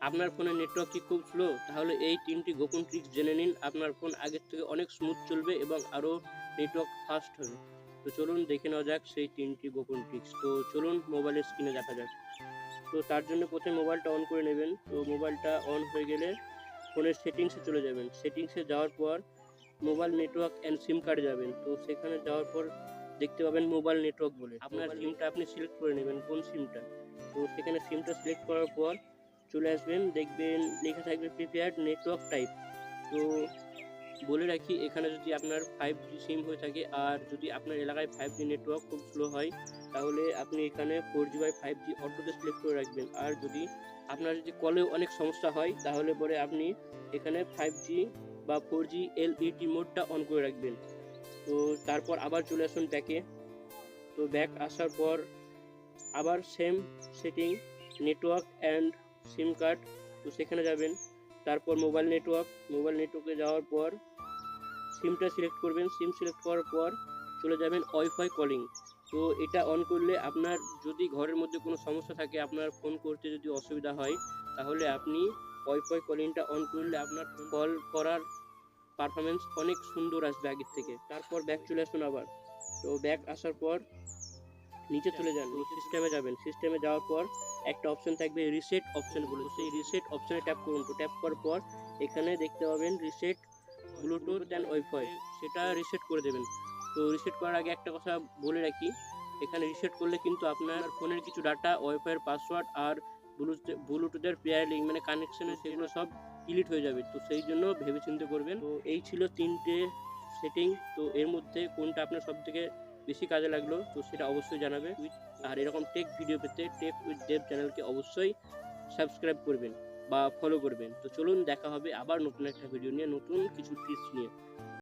আপনার ফোনের নেটওয়ার্ক কি খুব স্লো? তাহলে এই ৩টি গোপন ট্রিক্স জেনে নিন। আপনার ফোন আগের থেকে অনেক স্মুথ চলবে এবং আরও নেটওয়ার্ক ফাস্ট হবে। তো চলুন দেখে নেওয়া যাক সেই ৩টি গোপন ট্রিক্স। তো চলুন মোবাইলের স্ক্রিনে দেখা যাক। তো তার জন্য প্রথমে মোবাইলটা অন করে নেবেন। তো মোবাইলটা অন হয়ে গেলে ফোনের সেটিংসে চলে যাবেন। সেটিংসে যাওয়ার পর মোবাইল নেটওয়ার্ক অ্যান্ড সিম কার্ডে যাবেন। তো সেখানে যাওয়ার পর দেখতে পাবেন মোবাইল নেটওয়ার্ক বলে। আপনার সিমটা আপনি সিলেক্ট করে নেবেন কোন সিমটা। তো সেখানে সিমটা সিলেক্ট করার পর চলে আসবেন, দেখবেন লেখা থাকবে প্রিপেয়ার্ড নেটওয়ার্ক টাইপ। তো বলে রাখি, এখানে যদি আপনার 5G সিম হয়ে থাকে আর যদি আপনার এলাকায় 5G নেটওয়ার্ক খুব স্লো হয়, তাহলে আপনি এখানে 4G বাই 5G অটোতে সিলেক্ট করে রাখবেন। আর যদি আপনার যদি কলেও অনেক সমস্যা হয়, তাহলে পরে আপনি এখানে 5G বা 4G LET মোডটা অন করে রাখবেন। তো তারপর আবার চলে আসুন ব্যাকে। তো ব্যাক আসার পর আবার same setting, network and SIM card. তো সেখানে যাবেন। তারপর মোবাইল নেটওয়ার্কে যাওয়ার পর সিমটা সিলেক্ট করবেন। সিম সিলেক্ট করার পর চলে যাবেন ওয়াইফাই কলিং। তো এটা অন করলে আপনার যদি ঘরের মধ্যে কোনো সমস্যা থাকে, আপনার ফোন করতে যদি অসুবিধা হয়, তাহলে আপনি ওয়াইফাই কলিংটা অন করলে আপনার কল করার পারফরমেন্স অনেক সুন্দর আসবে আগের থেকে। তারপর ব্যাক চলে আসুন আবার। তো ব্যাক আসার পর নিচে চলে যান, সিস্টেমে যাবেন। সিস্টেমে যাওয়ার পর একটা অপশন থাকবে রিসেট অপশন বলে, সেই রিসেট অপশনে ট্যাপ করুন। তো ট্যাপ করার পর এখানে দেখতে পাবেন রিসেট ব্লুটুথ অ্যান্ড ওয়াইফাই, সেটা রিসেট করে দেবেন। তো রিসেট করার আগে একটা কথা বলে রাখি, এখানে রিসেট করলে কিন্তু আপনার ফোনের কিছু ডাটা, ওয়াইফাইয়ের পাসওয়ার্ড আর ব্লুটুথের পেয়ার লিঙ্ক মানে কানেকশনের সেগুলো সব ডিলিট হয়ে যাবে। তো সেই জন্য ভেবেচিন্তে করবেন। তো এই ছিল 3টে সেটিং। তো এর মধ্যে কোনটা আপনার সবথেকে বেশি কাজে লাগলো, তো সেটা অবশ্যই জানাবে। আর এরকম টেক ভিডিও পেতে টেক উইথ দেব চ্যানেলকে অবশ্যই সাবস্ক্রাইব করবেন বা ফলো করবেন। তো চলুন দেখা হবে আবার নতুন একটা ভিডিও নিয়ে, নতুন কিছু টিপস নিয়ে।